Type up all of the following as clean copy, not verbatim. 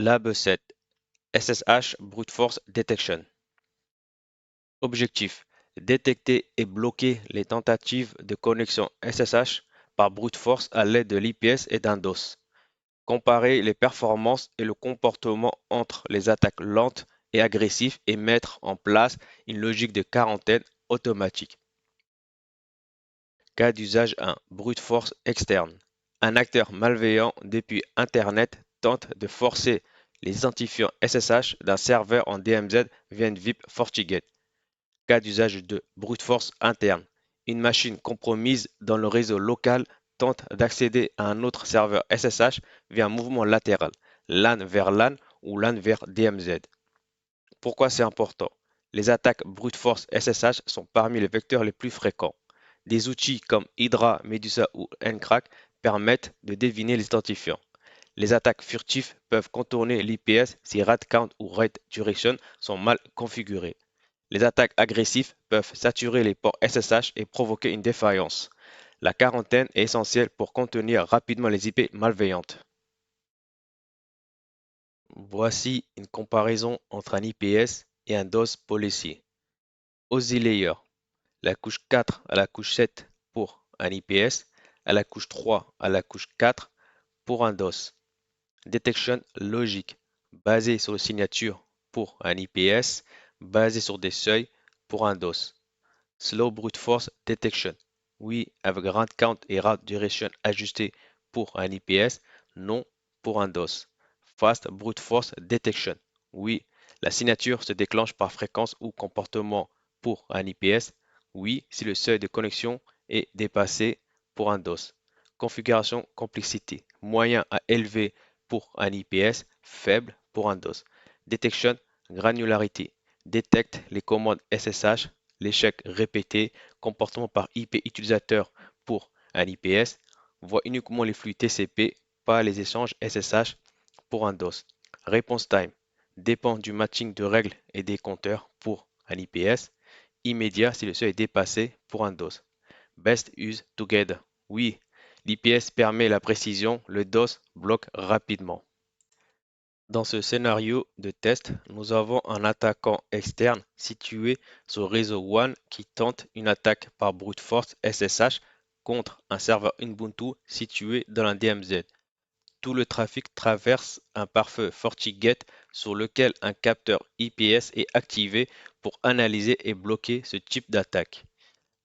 Lab 7 SSH Brute Force Detection. Objectif: détecter et bloquer les tentatives de connexion SSH par brute force à l'aide de l'IPS et d'un DOS. Comparer les performances et le comportement entre les attaques lentes et agressives et mettre en place une logique de quarantaine automatique. Cas d'usage 1. Brute force externe. Un acteur malveillant depuis Internet tente de forcer les identifiants SSH d'un serveur en DMZ via une VIP FortiGate. Cas d'usage 2. Brute force interne. Une machine compromise dans le réseau local tente d'accéder à un autre serveur SSH via un mouvement latéral, LAN vers LAN ou LAN vers DMZ. Pourquoi c'est important? Les attaques brute force SSH sont parmi les vecteurs les plus fréquents. Des outils comme Hydra, Medusa ou Encrack permettent de deviner les identifiants. Les attaques furtives peuvent contourner l'IPS si RAT count ou RAT duration sont mal configurés. Les attaques agressives peuvent saturer les ports SSH et provoquer une défaillance. La quarantaine est essentielle pour contenir rapidement les IP malveillantes. Voici une comparaison entre un IPS et un DOS policier. OSI Layer, la couche 4 à la couche 7 pour un IPS, à la couche 3 à la couche 4 pour un DOS. Detection logique, basée sur les signatures pour un IPS, basée sur des seuils pour un DOS. Slow Brute Force Detection, oui avec RAT Count et RAT Duration ajusté pour un IPS, non pour un DOS. Fast Brute Force Detection, oui, la signature se déclenche par fréquence ou comportement pour un IPS, oui si le seuil de connexion est dépassé pour un DOS. Configuration complexité, moyen à élevé pour un IPS, faible pour un DOS. Detection granularité, détecte les commandes SSH, l'échec répété, comportement par IP utilisateur pour un IPS, voit uniquement les flux TCP, pas les échanges SSH pour un DOS. Response time dépend du matching de règles et des compteurs pour un IPS, immédiat si le seuil est dépassé pour un DOS. Best use together, oui, l'IPS permet la précision, le DOS bloque rapidement. Dans ce scénario de test, nous avons un attaquant externe situé sur réseau WAN qui tente une attaque par brute force SSH contre un serveur Ubuntu situé dans un DMZ. Tout le trafic traverse un pare-feu FortiGate sur lequel un capteur IPS est activé pour analyser et bloquer ce type d'attaque.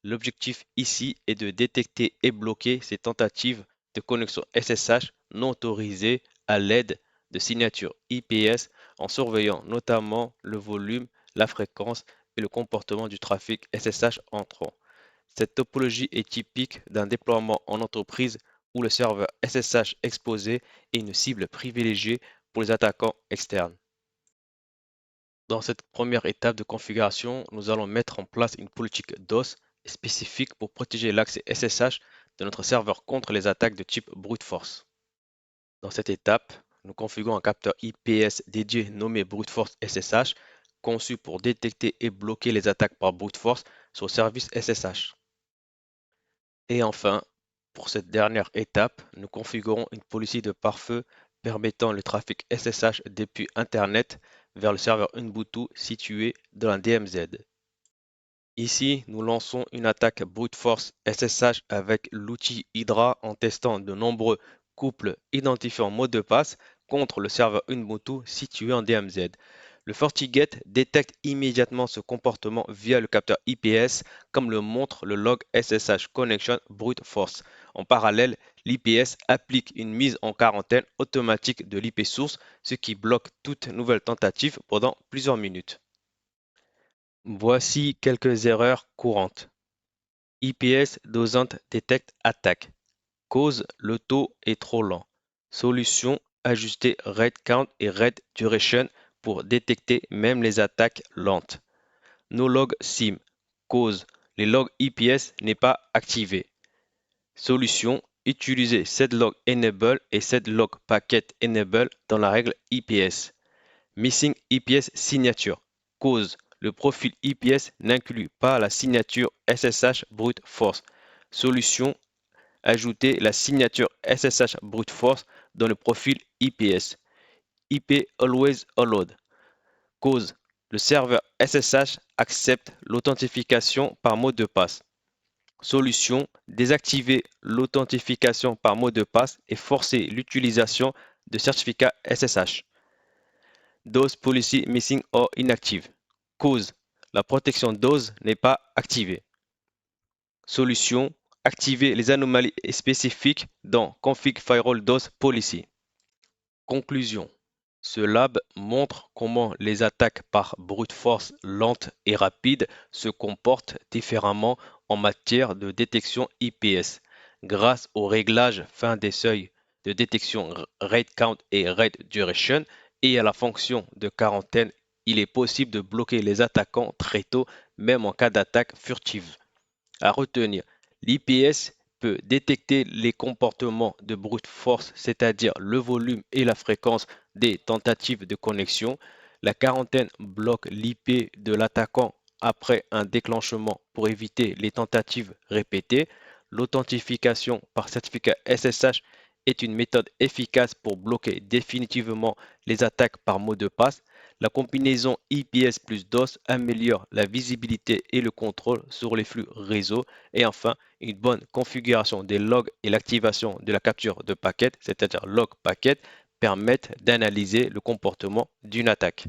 L'objectif ici est de détecter et bloquer ces tentatives de connexion SSH non autorisées à l'aide de signatures IPS en surveillant notamment le volume, la fréquence et le comportement du trafic SSH entrant. Cette topologie est typique d'un déploiement en entreprise où le serveur SSH exposé est une cible privilégiée pour les attaquants externes. Dans cette première étape de configuration, nous allons mettre en place une politique DOS spécifique pour protéger l'accès SSH de notre serveur contre les attaques de type brute force. Dans cette étape, nous configurons un capteur IPS dédié nommé brute force SSH, conçu pour détecter et bloquer les attaques par brute force sur le service SSH. Et enfin, pour cette dernière étape, nous configurons une policy de pare-feu permettant le trafic SSH depuis Internet vers le serveur Ubuntu situé dans un DMZ. Ici, nous lançons une attaque brute force SSH avec l'outil Hydra en testant de nombreux couples identifiant mot de passe contre le serveur Ubuntu situé en DMZ. Le FortiGate détecte immédiatement ce comportement via le capteur IPS, comme le montre le log SSH Connection Brute Force. En parallèle, l'IPS applique une mise en quarantaine automatique de l'IP source, ce qui bloque toute nouvelle tentative pendant plusieurs minutes. Voici quelques erreurs courantes. IPS dosant détecte attaque. Cause: le taux est trop lent. Solution: ajuster RAID count et RAID duration pour détecter même les attaques lentes. No log SIM. Cause: les logs IPS n'est pas activé. Solution: utiliser setlog enable et setlog packet enable dans la règle IPS. Missing IPS signature. Cause: le profil IPS n'inclut pas la signature SSH brute force. Solution: ajouter la signature SSH brute force dans le profil IPS. IP Always Allowed. Cause, le serveur SSH accepte l'authentification par mot de passe. Solution, désactiver l'authentification par mot de passe et forcer l'utilisation de certificats SSH. DOS Policy Missing or Inactive. Cause, la protection DOS n'est pas activée. Solution, activer les anomalies spécifiques dans Config Firewall DOS Policy. Conclusion. Ce lab montre comment les attaques par brute force lentes et rapides se comportent différemment en matière de détection IPS. Grâce au réglage fin des seuils de détection RAID Count et RAID Duration et à la fonction de quarantaine, il est possible de bloquer les attaquants très tôt, même en cas d'attaque furtive. À retenir, l'IPS peut détecter les comportements de brute force, c'est-à-dire le volume et la fréquence des tentatives de connexion. La quarantaine bloque l'IP de l'attaquant après un déclenchement pour éviter les tentatives répétées. L'authentification par certificat SSH est une méthode efficace pour bloquer définitivement les attaques par mot de passe. La combinaison IPS plus DOS améliore la visibilité et le contrôle sur les flux réseau. Et enfin, une bonne configuration des logs et l'activation de la capture de paquets, c'est-à-dire log packet, permettent d'analyser le comportement d'une attaque.